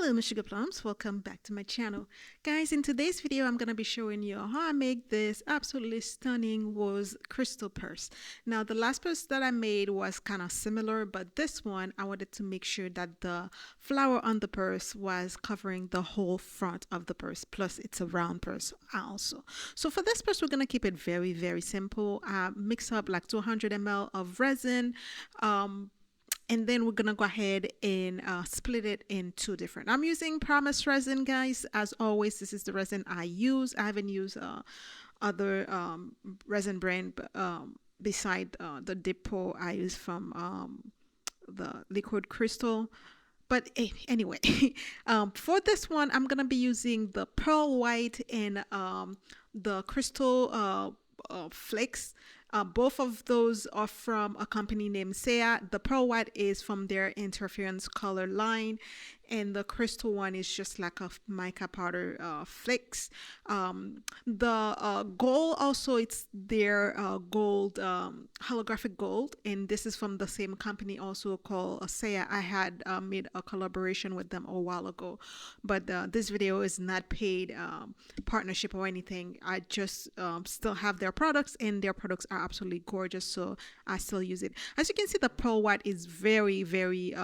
Hello, my Sugarplums. Welcome back to my channel. Guys, in today's video, I'm going to be showing you how I make this absolutely stunning rose crystal purse. Now, the last purse that I made was kind of similar, but this one, I wanted to make sure that the flower on the purse was covering the whole front of the purse, plus it's a round purse also. So for this purse, we're going to keep it very, very simple. Mix up like 200 ml of resin, and then we're gonna go ahead and split it in two different. I'm using Promise resin, guys. As always, this is the resin I use. I haven't used other resin brand beside the Depot I use from the liquid crystal. But anyway, for this one, I'm gonna be using the pearl white and the crystal flakes. Both of those are from a company named Saya. The pearl white is from their interference color line, and the crystal one is just like a mica powder flakes. The gold also, it's their gold holographic gold, and this is from the same company also called Saya. I had made a collaboration with them a while ago, but this video is not paid partnership or anything. I just still have their products, and their products are absolutely gorgeous, so I still use it. As you can see, the pearl white is very, very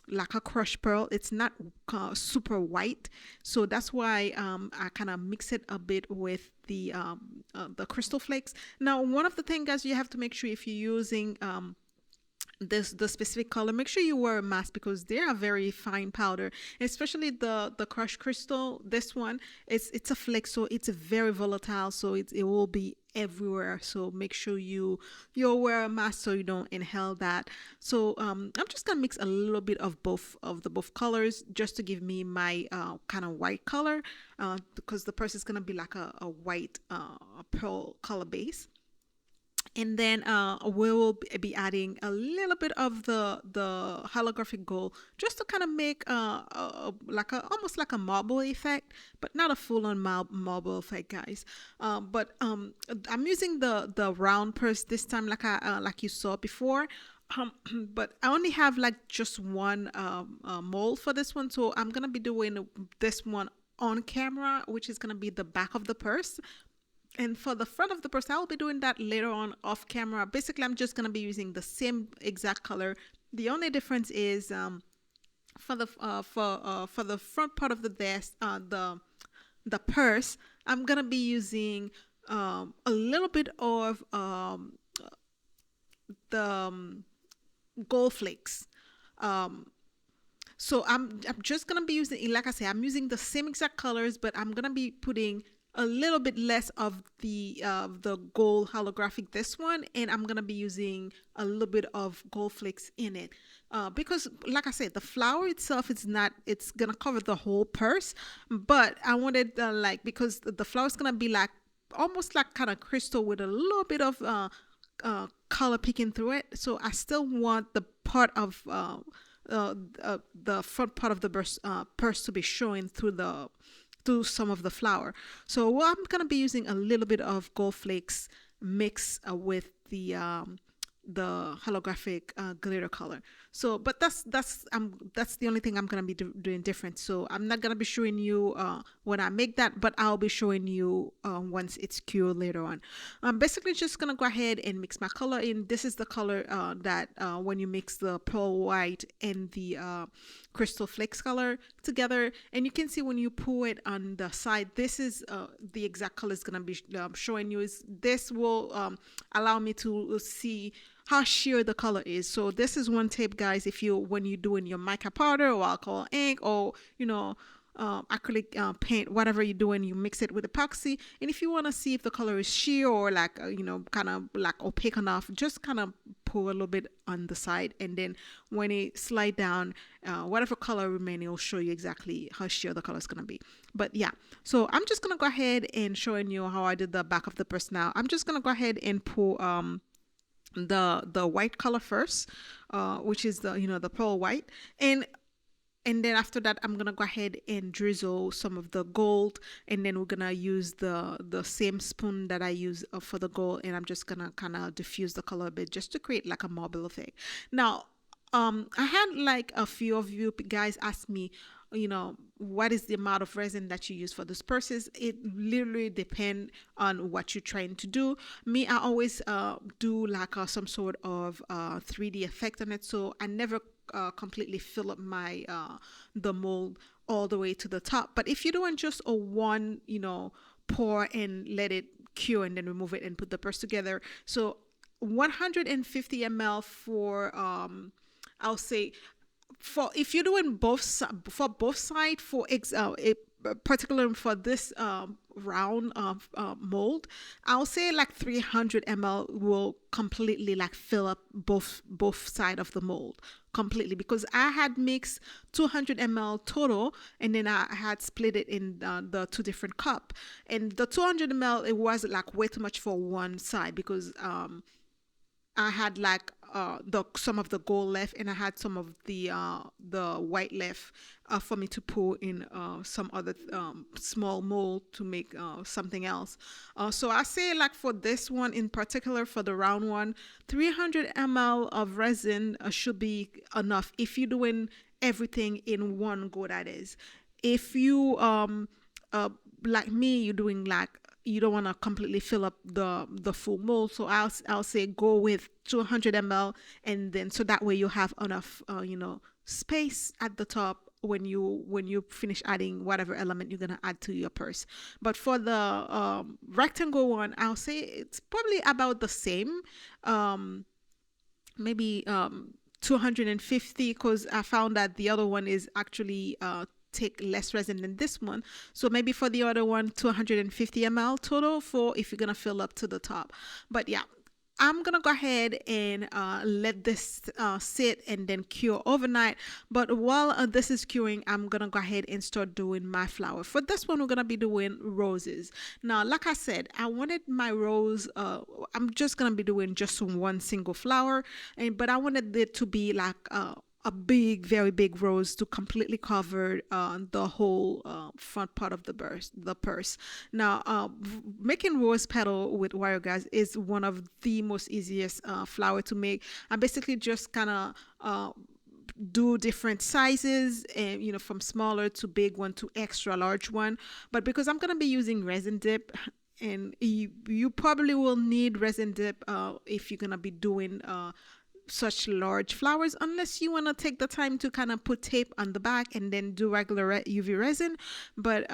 like a crushed pearl. It's not super white, so that's why I kind of mix it a bit with the crystal flakes. Now, one of the things, guys, you have to make sure if you're using the specific color, make sure you wear a mask because they are very fine powder, especially the crushed crystal. This one, it's a flake, so it's very volatile, so it will be everywhere, so make sure you wear a mask so you don't inhale that. So I'm just gonna mix a little bit of both colors just to give me my kind of white color, because the purse is gonna be like a white pearl color base. And then we will be adding a little bit of the holographic gold just to kind of make like almost like a marble effect, but not a full-on marble effect, guys. But I'm using the round purse this time, like you saw before. But I only have like just one mold for this one, so I'm gonna be doing this one on camera, which is gonna be the back of the purse. And for the front of the purse, I'll be doing that later on off camera. Basically, I'm just going to be using the same exact color. The only difference is for the front part of the vest, the purse, I'm going to be using a little bit of the gold flakes. So I'm just going to be using, like I said, I'm using the same exact colors, but I'm going to be putting a little bit less of the gold holographic this one, and I'm gonna be using a little bit of gold flakes in it because, like I said, the flower itself, it's gonna cover the whole purse, but I wanted like, because the flower is gonna be like almost like kind of crystal with a little bit of color peeking through it, so I still want the part of the front part of the purse to be showing through some of the flower. So I'm gonna be using a little bit of gold flakes mixed with the holographic glitter color. So, but that's the only thing I'm gonna be doing different. So I'm not gonna be showing you when I make that, but I'll be showing you once it's cured later on. I'm basically just gonna go ahead and mix my color in. This is the color that when you mix the pearl white and the crystal flakes color together, and you can see when you pour it on the side, this is the exact color is gonna be showing you. This will allow me to see how sheer the color is. So this is one tip, guys, if when you're doing your mica powder or alcohol ink, or acrylic paint, whatever you're doing, you mix it with epoxy, and if you want to see if the color is sheer or like kind of like opaque enough, just kind of pour a little bit on the side, and then when it slide down, whatever color remaining will show you exactly how sheer the color is going to be. But yeah, so I'm just going to go ahead and showing you how I did the back of the purse. Now I'm just going to go ahead and pour the white color first, which is the pearl white, and then after that I'm gonna go ahead and drizzle some of the gold, and then we're gonna use the same spoon that I use for the gold, and I'm just gonna kind of diffuse the color a bit just to create like a marble effect. Now I had like a few of you guys ask me, what is the amount of resin that you use for those purses. It literally depends on what you're trying to do. Me, I always do like some sort of 3D effect on it, so I never completely fill up my the mold all the way to the top. But if you're doing just a one, pour and let it cure and then remove it and put the purse together. So 150 ml for I'll say, for if you're doing for both side for particularly for this round of mold, I'll say like 300 ml will completely like fill up both side of the mold completely, because I had mixed 200 ml total, and then I had split it in the two different cup, and the 200 ml, it was like way too much for one side, because I had like some of the gold left, and I had some of the white left for me to pour in some other small mold to make something else. So I say like for this one in particular, for the round one, 300 ml of resin should be enough if you're doing everything in one go. That is, if you like me, you're doing like, you don't want to completely fill up the full mold, so I'll say go with 200 ml, and then so that way you have enough space at the top when you finish adding whatever element you're gonna add to your purse. But for the rectangle one, I'll say it's probably about the same, maybe 250, because I found that the other one is actually take less resin than this one. So maybe for the other one, 250 ml total for if you're gonna fill up to the top. But yeah, I'm gonna go ahead and let this sit and then cure overnight. But while this is curing, I'm gonna go ahead and start doing my flower. For this one, we're gonna be doing roses. Now, like I said, I wanted my rose. I'm just gonna be doing just one single flower, but I wanted it to be like a big, very big rose to completely cover the whole front part of the purse. Now, making rose petal with wire, guys, is one of the most easiest flower to make. I basically just kind of do different sizes, and from smaller to big one to extra large one. But because I'm gonna be using resin dip, and you probably will need resin dip if you're gonna be doing such large flowers, unless you want to take the time to kind of put tape on the back and then do regular UV resin. But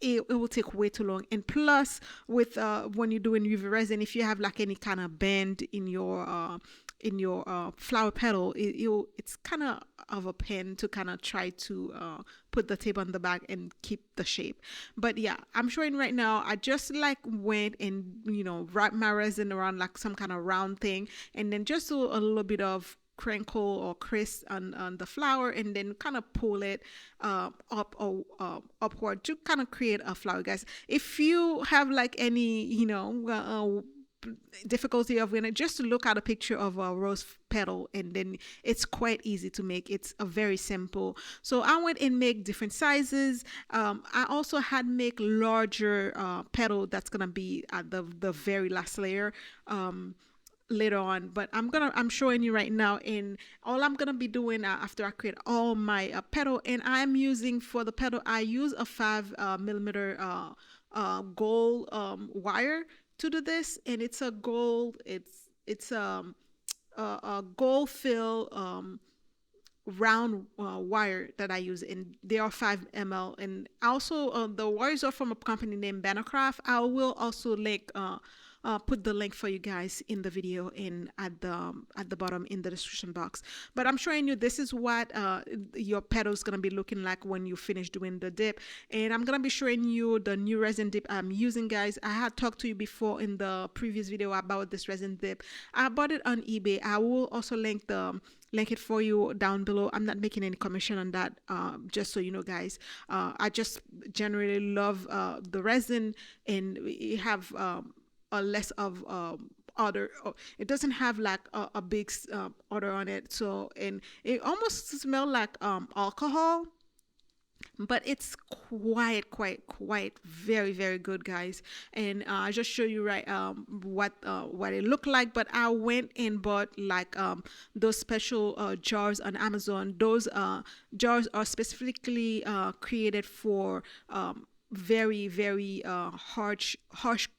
it will take way too long. And plus, with when you're doing UV resin, if you have like any kind of bend in your flower petal, it's kind of a pain to kind of try to put the tape on the back and keep the shape. But yeah, I'm showing right now, I just like went and wrap my resin around like some kind of round thing, and then just do a little bit of crinkle or crisp on the flower, and then kind of pull it up or upward to kind of create a flower, guys. If you have like any difficulty of it, just look at a picture of a rose petal, and then it's quite easy to make. It's a very simple. So I went and make different sizes. I also had make larger petal that's gonna be at the very last layer later on, but I'm showing you right now. And all I'm gonna be doing after I create all my petal, and I'm using for the petal, I use a 5 millimeter gold wire to do this, and it's a gold, it's a gold fill round wire that I use, and they are 5 ml. And also the wires are from a company named Bannercraft. I will also link put the link for you guys in the video and at the bottom in the description box. But I'm showing you, this is what your petal is gonna be looking like when you finish doing the dip. And I'm gonna be showing you the new resin dip I'm using, guys. I had talked to you before in the previous video about this resin dip. I bought it on eBay. I will also link it for you down below. I'm not making any commission on that, just so you know, guys. I just generally love the resin, and we have a less of odor. It doesn't have like a big odor on it. So, and it almost smells like alcohol, but it's quite very very good, guys. And I just show you right what it looked like. But I went and bought like those special jars on Amazon. Those jars are specifically created for very harsh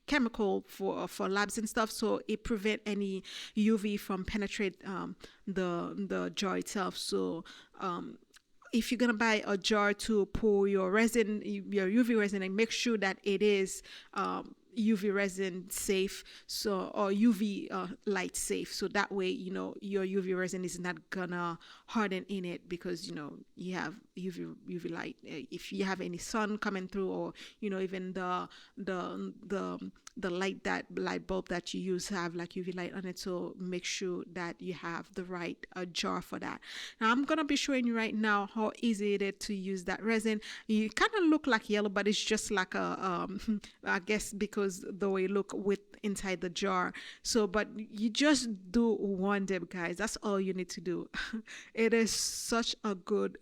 chemical for labs and stuff, so it prevent any UV from penetrate the jar itself. So if you're gonna buy a jar to pour your resin, your UV resin, and make sure that it is UV resin safe, so or UV light safe, so that way your UV resin is not gonna harden in it, because you have UV light. If you have any sun coming through, or even the light bulb that you use have like UV light on it, so make sure that you have the right jar for that. Now I'm gonna be showing you right now how easy it is to use that resin. You kind of look like yellow, but it's just like a I guess because the way it look with inside the jar. So but you just do one dip, guys. That's all you need to do. It is such a good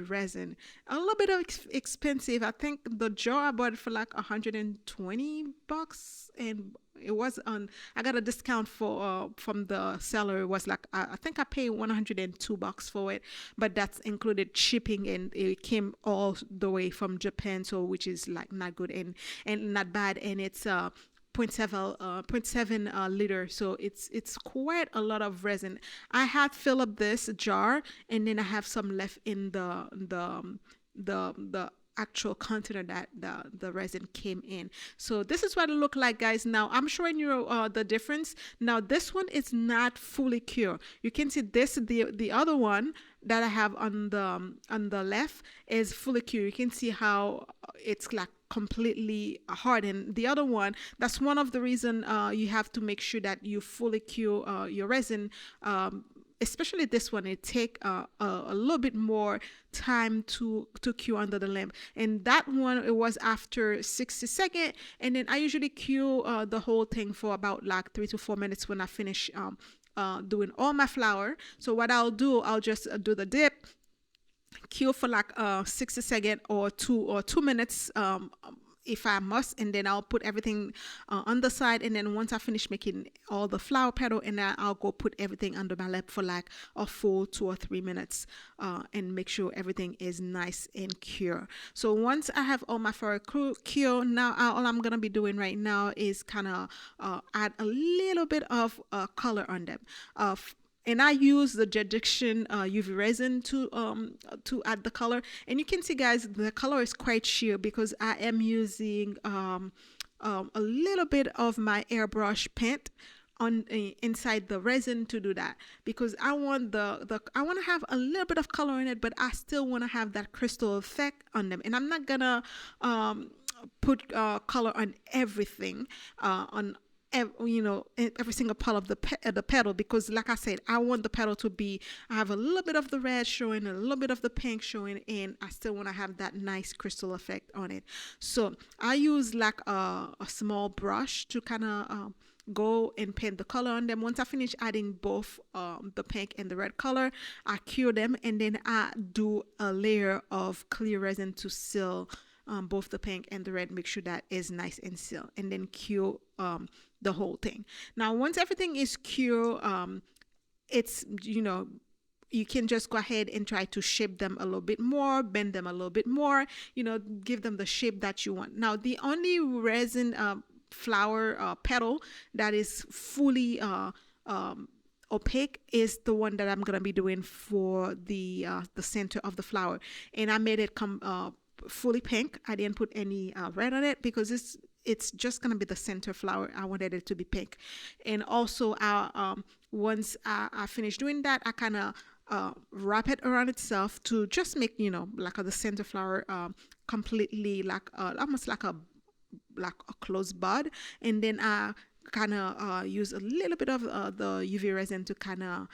resin. A little bit of expensive. I think the jar I bought it for like $120, and it was on, I got a discount for from the seller. It was like I think I paid $102 for it, but that's included shipping, and it came all the way from Japan, so which is like not good and not bad. And it's 0.7 liter, so it's quite a lot of resin. I had filled up this jar, and then I have some left in the actual container that the resin came in. So this is what it looked like, guys. Now I'm showing you the difference. Now this one is not fully cured. You can see this, the other one that I have on the left is fully cured. You can see how it's like completely hardened. The other one, that's one of the reason you have to make sure that you fully cure your resin. Especially this one, it take a little bit more time to cure under the lamp. And that one, it was after 60 seconds. And then I usually cure the whole thing for about like 3 to 4 minutes when I finish doing all my flour. So what I'll do, I'll just do the dip, cure for like 60 seconds or 2 minutes if I must, and then I'll put everything on the side. And then once I finish making all the flour petal, and then I'll go put everything under my lamp for like a full 2 or 3 minutes and make sure everything is nice and cure. So once I have all my flour cure, now all I'm gonna be doing right now is kind of add a little bit of color on them. And I use the Judiction UV resin to add the color. And you can see, guys, the color is quite sheer because I am using a little bit of my airbrush paint on inside the resin to do that, because I want I want to have a little bit of color in it, but I still want to have that crystal effect on them. And I'm not gonna put color on everything on every single part of the petal, because like I said, I want the petal to be, I have a little bit of the red showing, a little bit of the pink showing, and I still want to have that nice crystal effect on it. So I use like a small brush to kind of go and paint the color on them. Once I finish adding both the pink and the red color, I cure them, and then I do a layer of clear resin to seal both the pink and the red, make sure that is nice and sealed, and then cure the whole thing. Now once everything is cured, it's you can just go ahead and try to shape them a little bit more, bend them a little bit more, give them the shape that you want. Now the only resin flower petal that is fully opaque is the one that I'm gonna be doing for the center of the flower, and I made it come fully pink. I didn't put any red on it because it's just gonna be the center flower. I wanted it to be pink. And also once I finished doing that, I kind of wrap it around itself to just make like the center flower completely like almost like a closed bud. And then I kind of use a little bit of the UV resin to kind of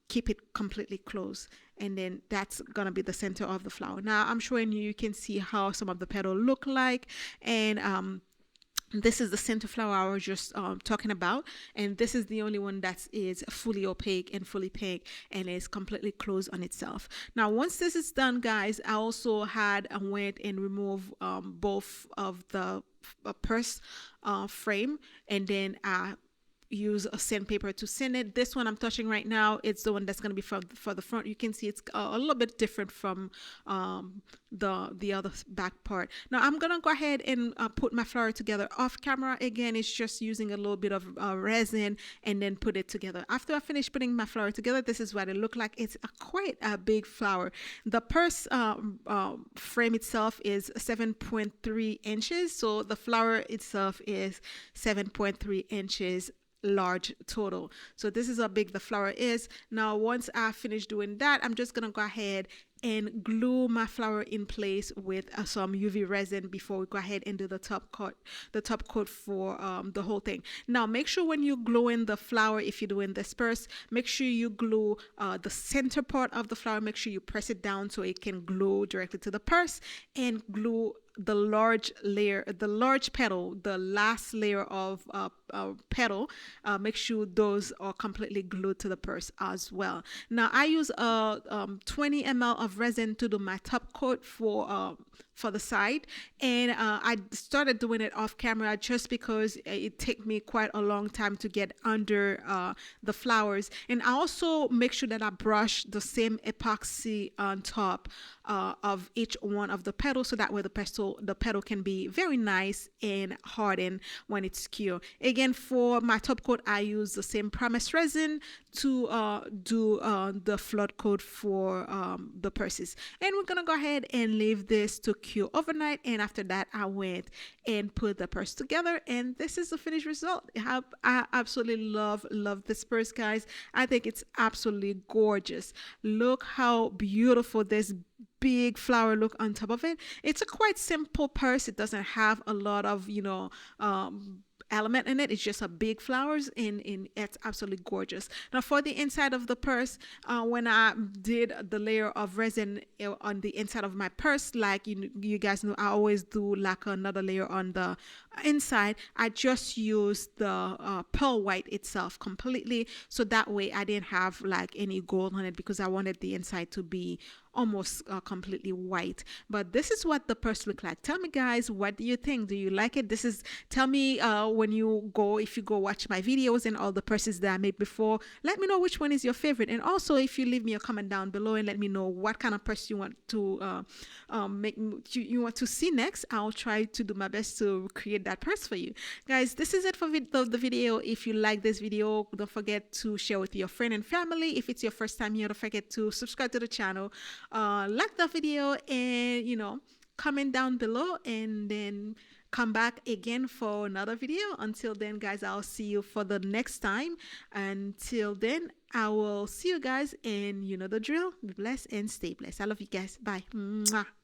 keep it completely closed, and then that's gonna be the center of the flower. Now I'm showing you can see how some of the petal look like, and This is the center flower I was just talking about, and this is the only one that is fully opaque and fully pink and is completely closed on itself. Now, once this is done, guys, I also had went and removed both of the purse frame, and then I use a sandpaper to sand it. This one I'm touching right now, it's the one that's going to be for the front. You can see it's a little bit different from the other back part. Now I'm gonna go ahead and put my flower together off camera. Again, it's just using a little bit of resin and then put it together. After I finish putting my flower together, this is what it looked like. It's quite a big flower. The purse frame itself is 7.3 inches, so the flower itself is 7.3 inches large total. So this is how big the flower is. Now once I finish doing that, I'm just gonna go ahead and glue my flower in place with some UV resin before we go ahead and do the top coat for the whole thing. Now make sure when you glue in the flower, if you're doing this purse, make sure you glue the center part of the flower. Make sure you press it down so it can glue directly to the purse, and glue the large layer, the large petal, the last layer of petal. Make sure those are completely glued to the purse as well. Now I use 20 ml of resin to do my top coat for the side, and I started doing it off camera just because it took me quite a long time to get under the flowers. And I also make sure that I brush the same epoxy on top of each one of the petals, so that way the petal can be very nice and hardened when it's cured. Again, for my top coat, I use the same Promise resin to do the flood coat for the purses. And we're gonna go ahead and leave this to cure overnight, and after that I went and put the purse together, and this is the finished result. I absolutely love this purse, guys. I think it's absolutely gorgeous. Look how beautiful this big flower look on top of it. It's a quite simple purse. It doesn't have a lot of element in it. It's just a big flowers, and it's absolutely gorgeous. Now for the inside of the purse, when I did the layer of resin on the inside of my purse, like you guys know, I always do like another layer on the inside. I just used the pearl white itself completely, so that way I didn't have like any gold on it, because I wanted the inside to be almost completely white. But this is what the purse look like. Tell me, guys, what do you think? Do you like it? Tell me when if you go watch my videos and all the purses that I made before, let me know which one is your favorite. And also, if you leave me a comment down below and let me know what kind of purse you want to you want to see next, I'll try to do my best to create that purse for you. Guys, this is it for the video. If you like this video, don't forget to share with your friend and family. If it's your first time here, don't forget to subscribe to the channel. Like the video, and comment down below, and then come back again for another video. Until then, guys, I'll see you for the next time. Until then, I will see you guys, and you know the drill. Be blessed and stay blessed. I love you guys. Bye. Mwah.